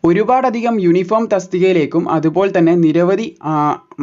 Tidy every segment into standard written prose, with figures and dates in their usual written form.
ഒരുപാടധികം യൂണിഫോം തസ്തികയിലേക്കും അതുപോലെ തന്നെ നിരവധി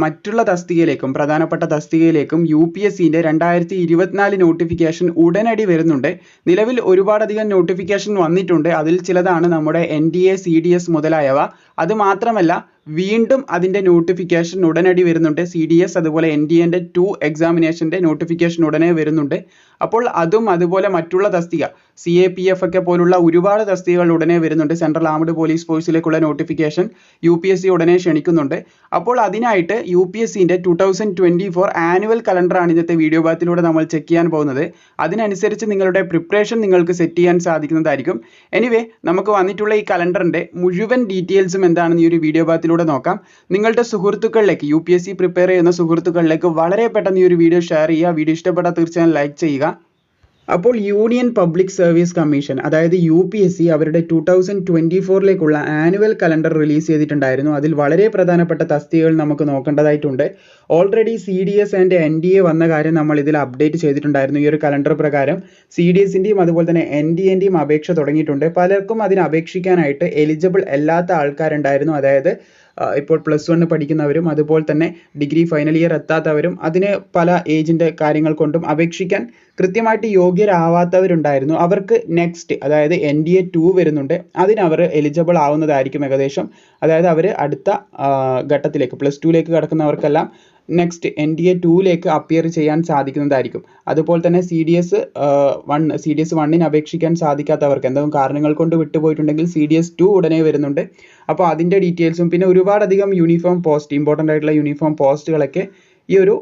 മറ്റുള്ള തസ്തികയിലേക്കും പ്രധാനപ്പെട്ട തസ്തികയിലേക്കും UPSCൻ്റെ 2024 നോട്ടിഫിക്കേഷൻ ഉടനടി വരുന്നുണ്ട്. നിലവിൽ ഒരുപാടധികം നോട്ടിഫിക്കേഷൻ വന്നിട്ടുണ്ട്. അതിൽ ചിലതാണ് നമ്മുടെ NDA, CDS മുതലായവ. അതുമാത്രമല്ല വീണ്ടും അതിൻ്റെ നോട്ടിഫിക്കേഷൻ ഉടനടി വരുന്നുണ്ട്. CDS അതുപോലെ NDAൻ്റെ 2 എക്സാമിനേഷൻ്റെ നോട്ടിഫിക്കേഷൻ ഉടനെ വരുന്നുണ്ട്. അപ്പോൾ അതും അതുപോലെ മറ്റുള്ള തസ്തിക CAPF ഒക്കെ പോലുള്ള ഒരുപാട് തസ്തികകൾ ഉടനെ വരുന്നുണ്ട്. സെൻട്രൽ ആംഡ് പോലീസ് ഫോഴ്സിലേക്കുള്ള നോട്ടിഫിക്കേഷൻ UPSC ഉടനെ ക്ഷണിക്കുന്നുണ്ട്. അപ്പോൾ അതിനായിട്ട് UPSCൻ്റെ 2024 ആനുവൽ കലണ്ടറാണ് ഇന്നത്തെ വീഡിയോ ഭാഗത്തിലൂടെ നമ്മൾ ചെക്ക് ചെയ്യാൻ പോകുന്നത്. അതിനനുസരിച്ച് നിങ്ങളുടെ പ്രിപ്പറേഷൻ നിങ്ങൾക്ക് സെറ്റ് ചെയ്യാൻ സാധിക്കുന്നതായിരിക്കും. എനിവേ നമുക്ക് വന്നിട്ടുള്ള ഈ കലണ്ടറിൻ്റെ മുഴുവൻ ഡീറ്റെയിൽസും എന്താണെന്ന് ഈ ഒരു വീഡിയോ ഭാഗത്തിലൂടെ നോക്കാം. നിങ്ങളുടെ സുഹൃത്തുക്കളിലേക്ക് UPSC പ്രിപ്പയർ ചെയ്യുന്ന സുഹൃത്തുക്കളിലേക്ക് വളരെ പെട്ടെന്ന് ഈ ഒരു വീഡിയോ ഷെയർ ചെയ്യുക. വീഡിയോ ഇഷ്ടപ്പെട്ടാൽ തീർച്ചയായും ലൈക്ക് ചെയ്യുക. അപ്പോൾ യൂണിയൻ പബ്ലിക് സർവീസ് കമ്മീഷൻ അതായത് UPSC അവരുടെ 2024ലേക്കുള്ള ആനുവൽ കലണ്ടർ റിലീസ് ചെയ്തിട്ടുണ്ടായിരുന്നു. അതിൽ വളരെ പ്രധാനപ്പെട്ട തസ്തികകൾ നമുക്ക് നോക്കേണ്ടതായിട്ടുണ്ട്. ഓൾറെഡി CDS ആൻഡ് NDA വന്ന കാര്യം നമ്മൾ ഇതിൽ അപ്ഡേറ്റ് ചെയ്തിട്ടുണ്ടായിരുന്നു. ഈ ഒരു കലണ്ടർ പ്രകാരം CDSൻ്റെയും അതുപോലെ തന്നെ NDAൻ്റെയും അപേക്ഷ തുടങ്ങിയിട്ടുണ്ട്. പലർക്കും അതിന് അപേക്ഷിക്കാനായിട്ട് എലിജിബിൾ അല്ലാത്ത ആൾക്കാരുണ്ടായിരുന്നു. അതായത് ഇപ്പോൾ +1 പഠിക്കുന്നവരും അതുപോലെ തന്നെ ഡിഗ്രി ഫൈനൽ ഇയർ എത്താത്തവരും അതിന് പല ഏജിൻ്റെ കാര്യങ്ങൾ കൊണ്ടും അപേക്ഷിക്കാൻ കൃത്യമായിട്ട് യോഗ്യരാവാത്തവരുണ്ടായിരുന്നു. അവർക്ക് നെക്സ്റ്റ് അതായത് NDA 2 വരുന്നുണ്ട്. അതിനവർ എലിജിബിൾ ആവുന്നതായിരിക്കും ഏകദേശം. അതായത് അവർ അടുത്ത ഘട്ടത്തിലേക്ക് +2ലേക്ക് കടക്കുന്നവർക്കെല്ലാം നെക്സ്റ്റ് NDA 2ലേക്ക് അപ്പിയർ ചെയ്യാൻ സാധിക്കുന്നതായിരിക്കും. അതുപോലെ തന്നെ CDS 1 അപേക്ഷിക്കാൻ സാധിക്കാത്തവർക്ക് എന്തെങ്കിലും കാരണങ്ങൾ കൊണ്ട് വിട്ടുപോയിട്ടുണ്ടെങ്കിൽ CDS 2 ഉടനെ വരുന്നുണ്ട്. അപ്പോൾ അതിൻ്റെ ഡീറ്റെയിൽസും പിന്നെ ഒരുപാടധികം യൂണിഫോം പോസ്റ്റ് ഇമ്പോർട്ടൻ്റ് ആയിട്ടുള്ള യൂണിഫോം പോസ്റ്റുകളൊക്കെ ഈ ഒരു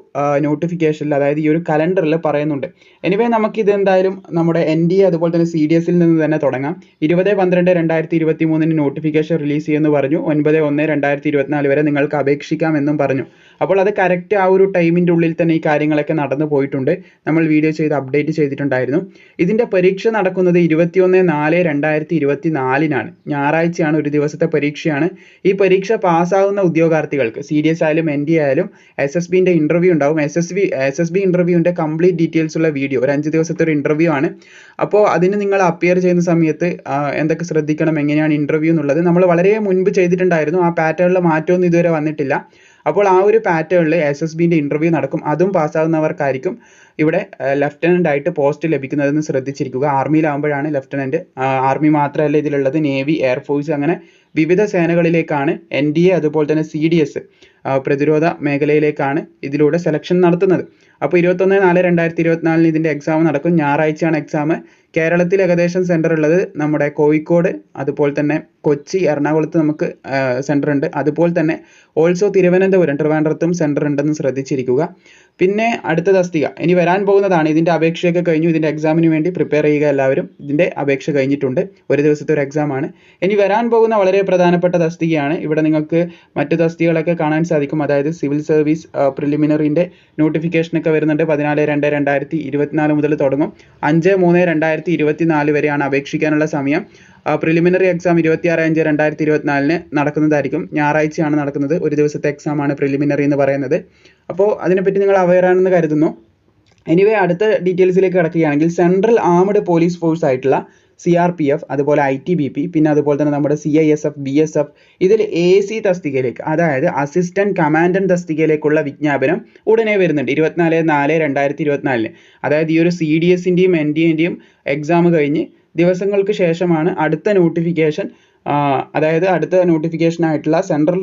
നോട്ടിഫിക്കേഷനിൽ അതായത് ഈ ഒരു കലണ്ടറിൽ പറയുന്നുണ്ട്. എനിവേ നമുക്കിത് എന്തായാലും നമ്മുടെ NDA അതുപോലെ തന്നെ CDSൽ നിന്ന് തന്നെ തുടങ്ങാം. 20/12/2023 നോട്ടിഫിക്കേഷൻ റിലീസ് ചെയ്യുമെന്ന് പറഞ്ഞു. 9/1/2024 വരെ നിങ്ങൾക്ക് അപേക്ഷിക്കാം എന്നും പറഞ്ഞു. അപ്പോൾ അത് കറക്റ്റ് ആ ഒരു ടൈമിൻ്റെ ഉള്ളിൽ തന്നെ ഈ കാര്യങ്ങളൊക്കെ നടന്നു പോയിട്ടുണ്ട്. നമ്മൾ വീഡിയോ ചെയ്ത് അപ്ഡേറ്റ് ചെയ്തിട്ടുണ്ടായിരുന്നു. ഇതിൻ്റെ പരീക്ഷ നടക്കുന്നത് 21/4/2024 ഞായറാഴ്ചയാണ്. ഒരു ദിവസത്തെ പരീക്ഷയാണ്. ഈ പരീക്ഷ പാസ്സാകുന്ന ഉദ്യോഗാർത്ഥികൾക്ക് CDS ആയാലും NDA ആയാലും SSBൻ്റെ ഇൻ്റർവ്യൂ ഉണ്ടാവും. SSB ഇൻ്റർവ്യൂവിൻ്റെ കംപ്ലീറ്റ് ഡീറ്റെയിൽസ് ഉള്ള വീഡിയോ ഒരു 5 ദിവസത്തെ ഒരു ഇൻ്റർവ്യൂ ആണ്. അപ്പോൾ അതിന് നിങ്ങൾ അപ്പിയർ ചെയ്യുന്ന സമയത്ത് എന്തൊക്കെ ശ്രദ്ധിക്കണം, എങ്ങനെയാണ് ഇൻ്റർവ്യൂ എന്നുള്ളത് നമ്മൾ വളരെ മുൻപ് ചെയ്തിട്ടുണ്ടായിരുന്നു. ആ പാറ്റേണിൽ മാറ്റമൊന്നും ഇതുവരെ വന്നിട്ടില്ല. അപ്പോൾ ആ ഒരു പാറ്റേണിൽ SSBൻ്റെ ഇൻ്റർവ്യൂ നടക്കും. അതും പാസ്സാകുന്നവർക്കായിരിക്കും ഇവിടെ ലെഫ്റ്റനൻ്റ് ആയിട്ട് പോസ്റ്റ് ലഭിക്കുന്നതെന്ന് ശ്രദ്ധിച്ചിരിക്കുക. ആർമിയിലാകുമ്പോഴാണ് ലെഫ്റ്റനൻ്റ്. ആർമി മാത്രമല്ല ഇതിലുള്ളത്, നേവി, എയർഫോഴ്സ് അങ്ങനെ വിവിധ സേനകളിലേക്കാണ് NDA അതുപോലെ തന്നെ CDS പ്രതിരോധ മേഖലയിലേക്കാണ് ഇതിലൂടെ സെലക്ഷൻ നടത്തുന്നത്. അപ്പോൾ 21/4/2024 ഇതിൻ്റെ എക്സാം നടക്കും. ഞായറാഴ്ചയാണ് എക്സാം. കേരളത്തിൽ ഏകദേശം സെൻറ്റർ ഉള്ളത് നമ്മുടെ കോഴിക്കോട് അതുപോലെ തന്നെ കൊച്ചി, എറണാകുളത്ത് നമുക്ക് സെൻറ്റർ ഉണ്ട്. അതുപോലെ തന്നെ ഓൾസോ തിരുവനന്തപുരം, ട്രിവാൻഡ്രത്തും സെൻറ്റർ ഉണ്ടെന്ന് ശ്രദ്ധിച്ചിരിക്കുക. പിന്നെ അടുത്ത തസ്തിക ഇനി വരാൻ പോകുന്നതാണ്. ഇതിൻ്റെ അപേക്ഷയൊക്കെ കഴിഞ്ഞു. ഇതിൻ്റെ എക്സാമിന് വേണ്ടി പ്രിപ്പയർ ചെയ്യുക എല്ലാവരും. ഇതിൻ്റെ അപേക്ഷ കഴിഞ്ഞിട്ടുണ്ട്. ഒരു ദിവസത്തെ ഒരു എക്സാമാണ്. ഇനി വരാൻ പോകുന്ന വളരെ പ്രധാനപ്പെട്ട തസ്തികയാണ്. ഇവിടെ നിങ്ങൾക്ക് മറ്റു തസ്തികകളൊക്കെ കാണാൻ സാധിക്കും. അതായത് സിവിൽ സർവീസ് പ്രിലിമിനറിൻ്റെ നോട്ടിഫിക്കേഷനൊക്കെ വരുന്നുണ്ട്. 14/2/2024 മുതൽ തുടങ്ങും. 5/3/2024 വരെയാണ് അപേക്ഷിക്കാനുള്ള സമയം. Preliminary exam 26/5/2024 നടക്കുന്നതായിരിക്കും. ഞായറാഴ്ചയാണ് നടക്കുന്നത്. ഒരു ദിവസത്തെ എക്സാമാണ് പ്രിലിമിനറി എന്ന് പറയുന്നത്. അപ്പോൾ അതിനെപ്പറ്റി നിങ്ങൾ അവെയർ ആണെന്ന് കരുതുന്നു. എനിവേ അടുത്ത ഡീറ്റെയിൽസിലേക്ക് കിടക്കുകയാണെങ്കിൽ സെൻട്രൽ ആംഡ് പോലീസ് ഫോഴ്സ് ആയിട്ടുള്ള CRPF അതുപോലെ ITBP പിന്നെ അതുപോലെ തന്നെ നമ്മുടെ CISF, BSF ഇതിൽ AC തസ്തികയിലേക്ക് അതായത് അസിസ്റ്റന്റ് കമാൻഡന്റ് തസ്തികയിലേക്കുള്ള വിജ്ഞാപനം ഉടനെ വരുന്നുണ്ട്. 24/4/2024 അതായത് ഈ ഒരു CDSൻ്റെയും NDAൻ്റെയും എക്സാം കഴിഞ്ഞ് ദിവസങ്ങൾക്ക് ശേഷമാണ് അടുത്ത നോട്ടിഫിക്കേഷൻ. അതായത് അടുത്ത നോട്ടിഫിക്കേഷൻ ആയിട്ടുള്ള സെൻട്രൽ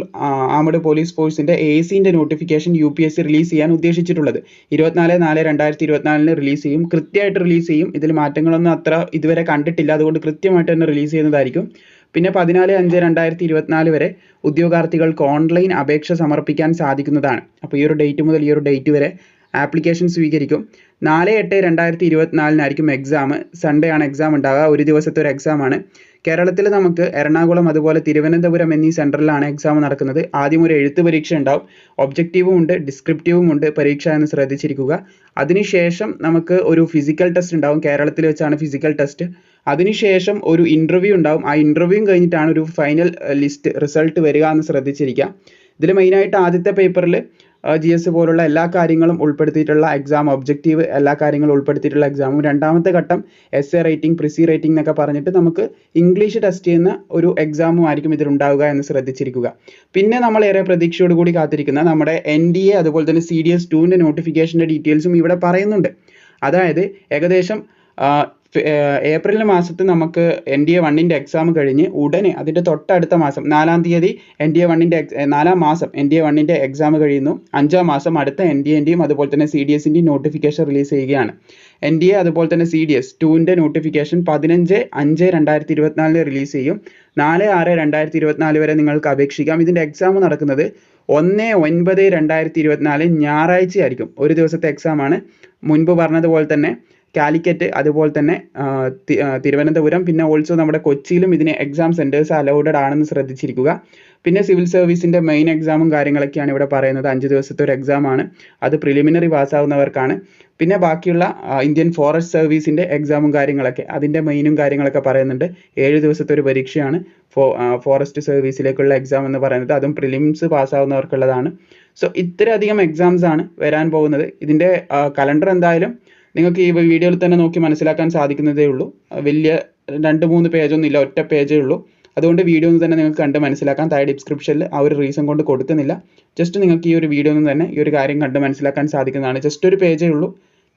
ആംഡ് പോലീസ് ഫോഴ്സിൻ്റെ ACൻ്റെ നോട്ടിഫിക്കേഷൻ UPSC റിലീസ് ചെയ്യാൻ ഉദ്ദേശിച്ചിട്ടുള്ളത്. 24/4/2024 റിലീസ് ചെയ്യും. കൃത്യമായിട്ട് റിലീസ് ചെയ്യും. ഇതിൽ മാറ്റങ്ങളൊന്നും അത്ര ഇതുവരെ കണ്ടിട്ടില്ല. അതുകൊണ്ട് കൃത്യമായിട്ട് തന്നെ റിലീസ് ചെയ്യുന്നതായിരിക്കും. പിന്നെ 14/5/2024 വരെ ഉദ്യോഗാർത്ഥികൾക്ക് ഓൺലൈൻ അപേക്ഷ സമർപ്പിക്കാൻ സാധിക്കുന്നതാണ്. അപ്പോൾ ഈ ഒരു ഡേറ്റ് മുതൽ ഈ ഒരു ഡേറ്റ് വരെ ആപ്ലിക്കേഷൻ സ്വീകരിക്കും. 4/8/2024 എക്സാം. സൺഡേ ആണ് എക്സാം ഉണ്ടാകുക. ഒരു ദിവസത്തെ ഒരു എക്സാമാണ്. കേരളത്തിൽ നമുക്ക് എറണാകുളം അതുപോലെ തിരുവനന്തപുരം എന്നീ സെൻറ്ററിലാണ് എക്സാം നടക്കുന്നത്. ആദ്യം ഒരു എഴുത്ത് പരീക്ഷ ഉണ്ടാവും. ഒബ്ജക്റ്റീവും ഉണ്ട്, ഡിസ്ക്രിപ്റ്റീവും ഉണ്ട് പരീക്ഷ എന്ന് ശ്രദ്ധിച്ചിരിക്കുക. അതിനുശേഷം നമുക്ക് ഒരു ഫിസിക്കൽ ടെസ്റ്റ് ഉണ്ടാവും. കേരളത്തിൽ വെച്ചാണ് ഫിസിക്കൽ ടെസ്റ്റ്. അതിനുശേഷം ഒരു ഇൻ്റർവ്യൂ ഉണ്ടാവും. ആ ഇൻ്റർവ്യൂ കഴിഞ്ഞിട്ടാണ് ഒരു ഫൈനൽ റിസൾട്ട് വരിക എന്ന് ശ്രദ്ധിച്ചിരിക്കുക. ഇതിൽ മെയിനായിട്ട് ആദ്യത്തെ പേപ്പറിൽ GS പോലുള്ള എല്ലാ കാര്യങ്ങളും ഉൾപ്പെടുത്തിയിട്ടുള്ള എക്സാം, ഒബ്ജക്റ്റീവ് എല്ലാ കാര്യങ്ങളും ഉൾപ്പെടുത്തിയിട്ടുള്ള എക്സാമും, രണ്ടാമത്തെ ഘട്ടം essay റൈറ്റിംഗ്, പ്രിസി റൈറ്റിംഗ് എന്നൊക്കെ പറഞ്ഞിട്ട് നമുക്ക് ഇംഗ്ലീഷ് ടെസ്റ്റ് ചെയ്യുന്ന ഒരു എക്സാമും ആയിരിക്കും ഇതിലുണ്ടാവുക എന്ന് ശ്രദ്ധിച്ചിരിക്കുക. പിന്നെ നമ്മൾ ഏറെ പ്രതീക്ഷയോടുകൂടി കാത്തിരിക്കുന്ന നമ്മുടെ NDA അതുപോലെ തന്നെ CDS2ൻ്റെ നോട്ടിഫിക്കേഷൻ്റെ ഡീറ്റെയിൽസും ഇവിടെ പറയുന്നുണ്ട്. അതായത് ഏകദേശം ഏപ്രിൽ മാസത്തിൽ നമുക്ക് NDA 1ൻ്റെ എക്സാം കഴിഞ്ഞ് ഉടനെ അതിൻ്റെ തൊട്ടടുത്ത മാസം 4-ാം തീയതി NDA 1ൻ്റെ 4-ാം മാസം NDA 1ൻ്റെ എക്സാം കഴിയുന്നു. 5-ാം മാസം അടുത്ത NDAൻ്റെയും അതുപോലെ തന്നെ CDSൻ്റെയും നോട്ടിഫിക്കേഷൻ റിലീസ് ചെയ്യുകയാണ്. NDA അതുപോലെ തന്നെ CDS2ൻ്റെ നോട്ടിഫിക്കേഷൻ 15/5/2024 റിലീസ് ചെയ്യും. 4/6/2024 വരെ നിങ്ങൾക്ക് അപേക്ഷിക്കാം. ഇതിൻ്റെ എക്സാം നടക്കുന്നത് 1/9/2024 ഞായറാഴ്ച ആയിരിക്കും. ഒരു ദിവസത്തെ എക്സാമാണ്. മുൻപ് പറഞ്ഞതുപോലെ തന്നെ കാലിക്കറ്റ് അതുപോലെ തന്നെ തിരുവനന്തപുരം പിന്നെ ഓൾസോ നമ്മുടെ കൊച്ചിയിലും ഇതിന് എക്സാം സെൻറ്റേഴ്സ് അലൗഡഡ് ആണെന്ന് ശ്രദ്ധിച്ചിരിക്കുക. പിന്നെ സിവിൽ സർവീസിൻ്റെ മെയിൻ എക്സാമും കാര്യങ്ങളൊക്കെയാണ് ഇവിടെ പറയുന്നത്. 5 ദിവസത്തെ ഒരു എക്സാമാണ്. അത് പ്രിലിമിനറി പാസ്സാവുന്നവർക്കാണ്. പിന്നെ ബാക്കിയുള്ള ഇന്ത്യൻ ഫോറസ്റ്റ് സർവീസിൻ്റെ എക്സാമും കാര്യങ്ങളൊക്കെ അതിൻ്റെ മെയിനും കാര്യങ്ങളൊക്കെ പറയുന്നുണ്ട്. 7 ദിവസത്തെ ഒരു പരീക്ഷയാണ് ഫോറസ്റ്റ് സർവീസിലേക്കുള്ള എക്സാം എന്ന് പറയുന്നത്. അതും പ്രിലിംസ് പാസ്സാവുന്നവർക്കുള്ളതാണ്. സോ ഇത്രയധികം എക്സാംസ് ആണ് വരാൻ പോകുന്നത്. ഇതിൻ്റെ കലണ്ടർ എന്തായാലും നിങ്ങൾക്ക് ഈ വീഡിയോയിൽ തന്നെ നോക്കി മനസ്സിലാക്കാൻ സാധിക്കുന്നതേ ഉള്ളൂ. വലിയ 2-3 പേജൊന്നും ഇല്ല, ഒറ്റ പേജേ ഉള്ളൂ. അതുകൊണ്ട് വീഡിയോ ഒന്നും തന്നെ നിങ്ങൾക്ക് കണ്ട് മനസ്സിലാക്കാൻ താഴെ ഡിസ്ക്രിപ്ഷനിൽ ആ ഒരു റീസൺ കൊണ്ട് കൊടുക്കുന്നില്ല. ജസ്റ്റ് നിങ്ങൾക്ക് ഈ ഒരു വീഡിയോ ഒന്നും തന്നെ ഈ ഒരു കാര്യം കണ്ട് മനസ്സിലാക്കാൻ സാധിക്കുന്നതാണ്. ജസ്റ്റ് ഒരു പേജേ ഉള്ളൂ.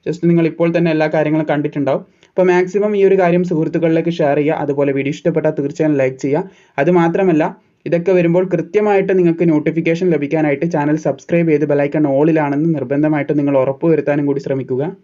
ജസ്റ്റ് നിങ്ങൾ ഇപ്പോൾ തന്നെ എല്ലാ കാര്യങ്ങളും കണ്ടിട്ടുണ്ടാവും. അപ്പോൾ മാക്സിമം ഈ ഒരു കാര്യം സുഹൃത്തുക്കളിലേക്ക് ഷെയർ ചെയ്യുക. അതുപോലെ വീഡിയോ ഇഷ്ടപ്പെട്ടാൽ തീർച്ചയായും ലൈക്ക് ചെയ്യുക. അതുമാത്രമല്ല ഇതൊക്കെ വരുമ്പോൾ കൃത്യമായിട്ട് നിങ്ങൾക്ക് നോട്ടിഫിക്കേഷൻ ലഭിക്കാനായിട്ട് ചാനൽ സബ്സ്ക്രൈബ് ചെയ്ത് ബെലൈക്കൺ ഓളിലാണെന്ന് നിർബന്ധമായിട്ട് നിങ്ങൾ ഉറപ്പുവരുത്താനും കൂടി ശ്രമിക്കുക.